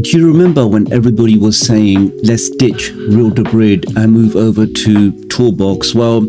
Do you remember when everybody was saying, let's ditch Real-Debrid and move over to Toolbox? Well,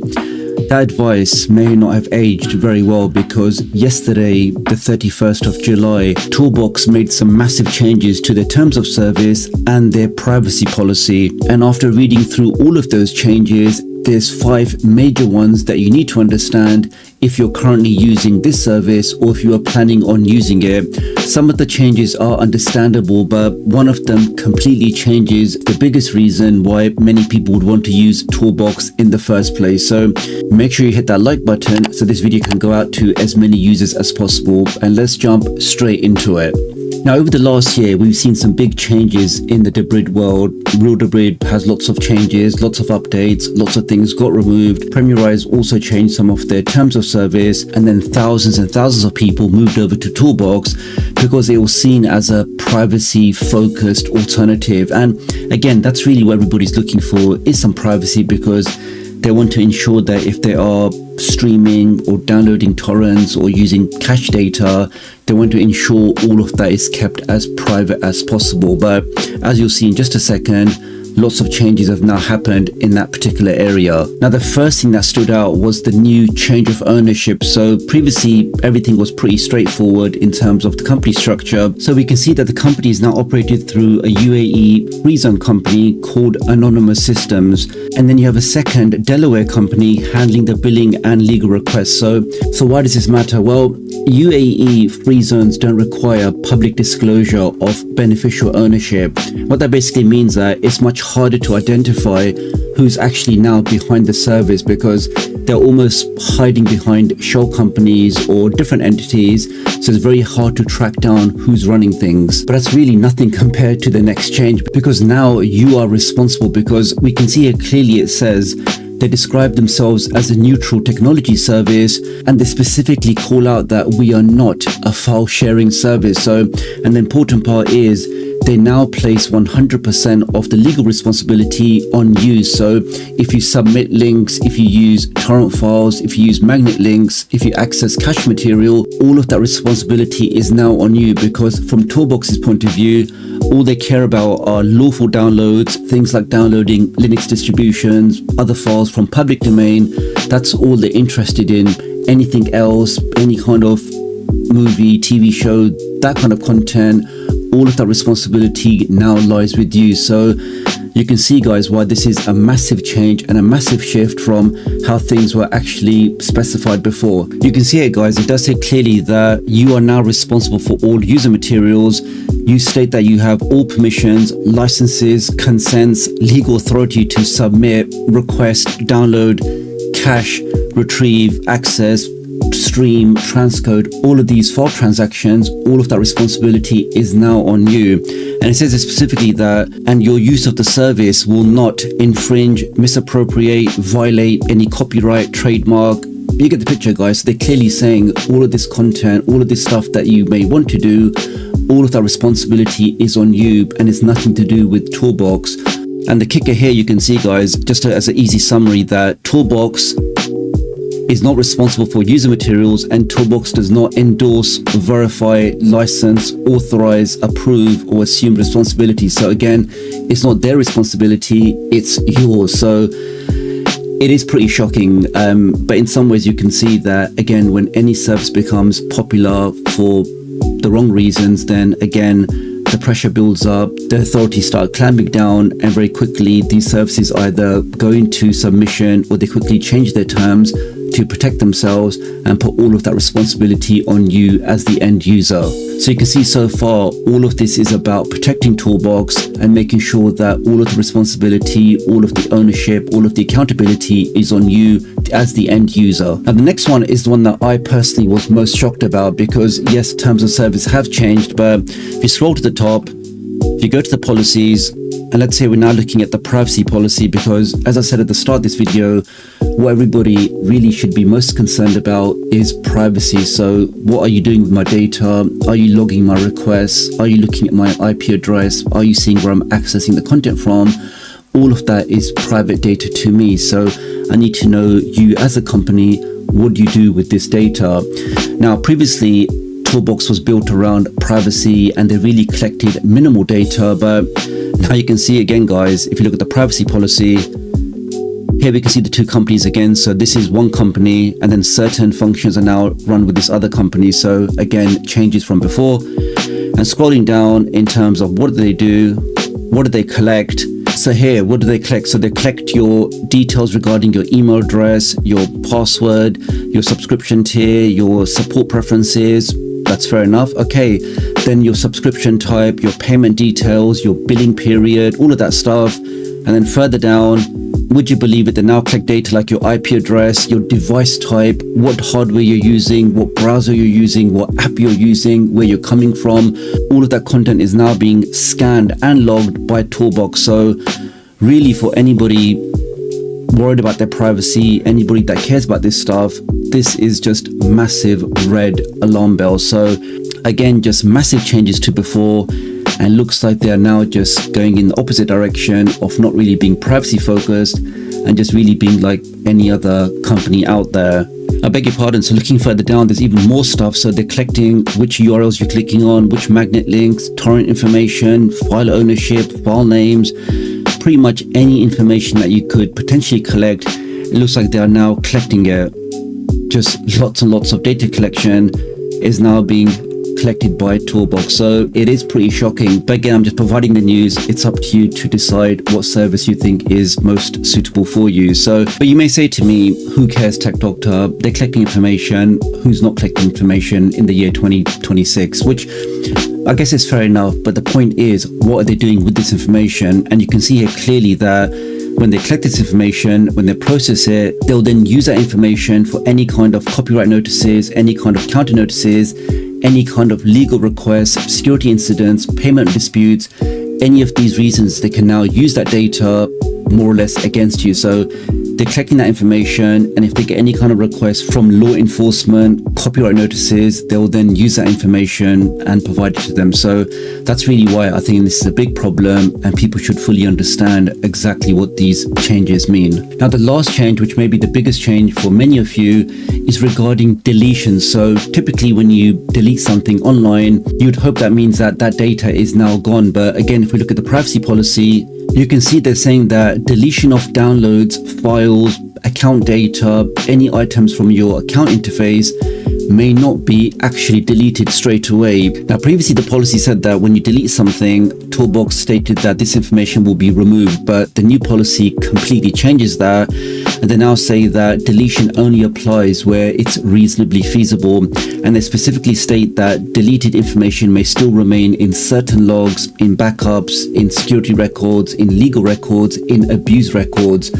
that advice may not have aged very well, because yesterday, the 31st of July, Toolbox made some massive changes to their terms of service and their privacy policy. And after reading through all of those changes, there's 5 major ones that you need to understand if you're currently using this service or if you are planning on using it. Some of the changes are understandable, but one of them completely changes the biggest reason why many people would want to use Toolbox in the first place. So make sure you hit that like button so this video can go out to as many users as possible, and let's jump straight into it. Now, over the last year, we've seen some big changes in the Debrid world. Real-Debrid has lots of changes, lots of updates, lots of things got removed. Premierize also changed some of their terms of service, and then thousands and thousands of people moved over to Toolbox because it was seen as a privacy-focused alternative. And again, that's really what everybody's looking for, is some privacy, because they want to ensure that if they are streaming or downloading torrents or using cache data, they want to ensure all of that is kept as private as possible. But as you'll see in just a second, lots of changes have now happened in that particular area. Now, the first thing that stood out was the new change of ownership. So previously, everything was pretty straightforward in terms of the company structure. So we can see that the company is now operated through a UAE free zone company called Anonymous Systems. And then you have a second Delaware company handling the billing and legal requests. So why does this matter? Well, UAE free zones don't require public disclosure of beneficial ownership. What that basically means that it's much harder to identify who's actually now behind the service, because they're almost hiding behind shell companies or different entities. So it's very hard to track down who's running things. But that's really nothing compared to the next change, because now you are responsible, because we can see here clearly it says they describe themselves as a neutral technology service, and they specifically call out that we are not a file sharing service. So, and the important part is they now place 100% of the legal responsibility on you. So if you submit links, if you use torrent files, if you use magnet links, if you access cache material, all of that responsibility is now on you, because from Toolbox's point of view, all they care about are lawful downloads, things like downloading Linux distributions, other files from public domain. That's all they're interested in. Anything else, any kind of movie, TV show, that kind of content, all of that responsibility now lies with you. So you can see, guys, why this is a massive change and a massive shift from how things were actually specified before. You can see it, guys, it does say clearly that you are now responsible for all user materials. You state that you have all permissions, licenses, consents, legal authority to submit, request, download, cache, retrieve, access, stream, transcode, all of these file transactions. All of that responsibility is now on you. And it says specifically that, and your use of the service will not infringe, misappropriate, violate any copyright, trademark. You get the picture, guys. They're clearly saying all of this content, all of this stuff that you may want to do, all of that responsibility is on you, and it's nothing to do with Toolbox. And the kicker here, you can see, guys, just as an easy summary, that Toolbox is not responsible for user materials, and Toolbox does not endorse, verify, license, authorize, approve, or assume responsibility. So again, it's not their responsibility, it's yours. So it is pretty shocking, but in some ways you can see that, again, when any service becomes popular for the wrong reasons, then again, the pressure builds up, the authorities start clamping down, and very quickly these services either go into submission or they quickly change their terms to protect themselves and put all of that responsibility on you as the end user. So you can see so far, all of this is about protecting Toolbox and making sure that all of the responsibility, all of the ownership, all of the accountability is on you as the end user. Now, the next one is the one that I personally was most shocked about, because yes, terms of service have changed, but if you scroll to the top, if you go to the policies, and let's say we're now looking at the privacy policy, because as I said at the start of this video, what everybody really should be most concerned about is privacy. So what are you doing with my data? Are you logging my requests? Are you looking at my IP address? Are you seeing where I'm accessing the content from? All of that is private data to me. So I need to know, you as a company, what do you do with this data? Now, previously, Toolbox was built around privacy and they really collected minimal data. But now you can see again, guys, if you look at the privacy policy, here we can see the two companies again. So this is one company, and then certain functions are now run with this other company. So again, changes from before. And scrolling down in terms of what do they do, what do they collect. So here, what do they collect? So they collect your details regarding your email address, your password, your subscription tier, your support preferences. That's fair enough. Okay, then your subscription type, your payment details, your billing period, all of that stuff. And then further down, would you believe it, they now collect data like your IP address, your device type, what hardware you're using, what browser you're using, what app you're using, where you're coming from. All of that content is now being scanned and logged by Toolbox. So really, for anybody worried about their privacy, anybody that cares about this stuff, this is just massive red alarm bell. So again, just massive changes to before. And looks like they are now just going in the opposite direction of not really being privacy focused and just really being like any other company out there. I beg your pardon. So looking further down, there's even more stuff. So they're collecting which URLs you're clicking on, which magnet links, torrent information, file ownership, file names, pretty much any information that you could potentially collect. It looks like they are now collecting it. Just lots and lots of data collection is now being collected by Toolbox. So it is pretty shocking, but again, I'm just providing the news. It's up to you to decide what service you think is most suitable for you. So, but you may say to me, who cares, Tech Doctor? They're collecting information. Who's not collecting information in the year 2026? Which I guess is fair enough, but the point is, what are they doing with this information? And you can see here clearly that when they collect this information, when they process it, they'll then use that information for any kind of copyright notices, any kind of counter notices, any kind of legal requests, security incidents, payment disputes. Any of these reasons, they can now use that data more or less against you. So they're collecting that information, and if they get any kind of request from law enforcement, copyright notices, they'll then use that information and provide it to them. So that's really why I think this is a big problem, and people should fully understand exactly what these changes mean. Now, the last change, which may be the biggest change for many of you, is regarding deletion. So typically when you delete something online, you'd hope that means that that data is now gone. But again, if we look at the privacy policy, you can see they're saying that deletion of downloads, files, account data, any items from your account interface may not be actually deleted straight away. Now, previously the policy said that when you delete something, Toolbox stated that this information will be removed, but the new policy completely changes that, and they now say that deletion only applies where it's reasonably feasible, and they specifically state that deleted information may still remain in certain logs, in backups, in security records, in legal records, in abuse records.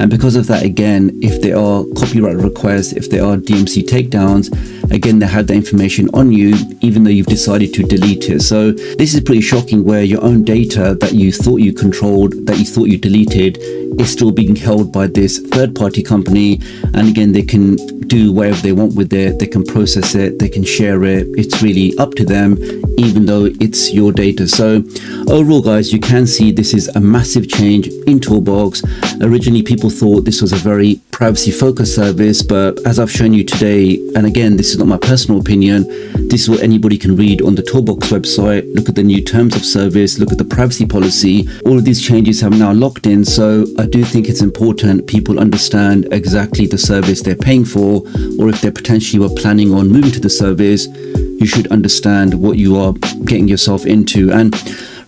And because of that, again, if there are copyright requests, if there are DMC takedowns, again, they have the information on you, even though you've decided to delete it. So this is pretty shocking, where your own data that you thought you controlled, that you thought you deleted, is still being held by this third-party company. And again, they can do whatever they want with it. They can process it, they can share it. It's really up to them, even though it's your data. So overall, guys, you can see this is a massive change in Toolbox. Originally, people thought this was a very privacy focused service, but as I've shown you today, and again, this is not my personal opinion, this is what anybody can read on the Toolbox website. Look at the new terms of service, look at the privacy policy. All of these changes have now locked in. So I do think it's important people understand exactly the service they're paying for, or if they potentially were planning on moving to the service, you should understand what you are getting yourself into. And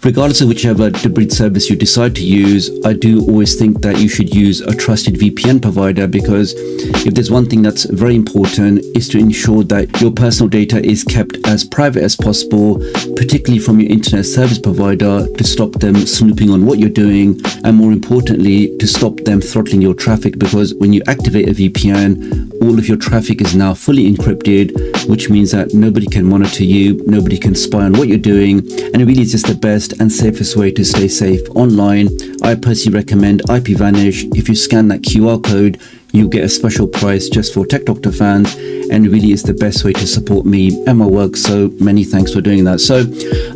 regardless of whichever Debrid service you decide to use, I do always think that you should use a trusted VPN provider, because if there's one thing that's very important, is to ensure that your personal data is kept as private as possible, particularly from your internet service provider, to stop them snooping on what you're doing, and more importantly, to stop them throttling your traffic. Because when you activate a VPN, all of your traffic is now fully encrypted, which means that nobody can monitor you, nobody can spy on what you're doing, and it really is just the best and safest way to stay safe online. I personally recommend IPVanish. If you scan that QR code, you'll get a special price just for Tech Doctor fans, and it really is the best way to support me and my work. So many thanks for doing that. So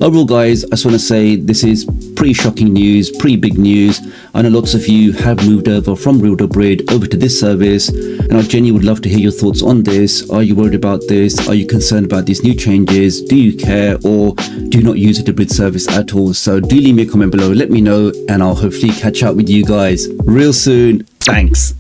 overall, guys, I just want to say this is pretty shocking news, pretty big news. I know lots of you have moved over from Real-Debrid over to this service, and I genuinely would love to hear your thoughts on this. Are you worried about this? Are you concerned about these new changes? Do you care, or do you not use the Debrid service at all? So do leave me a comment below, let me know, and I'll hopefully catch up with you guys real soon. Thanks.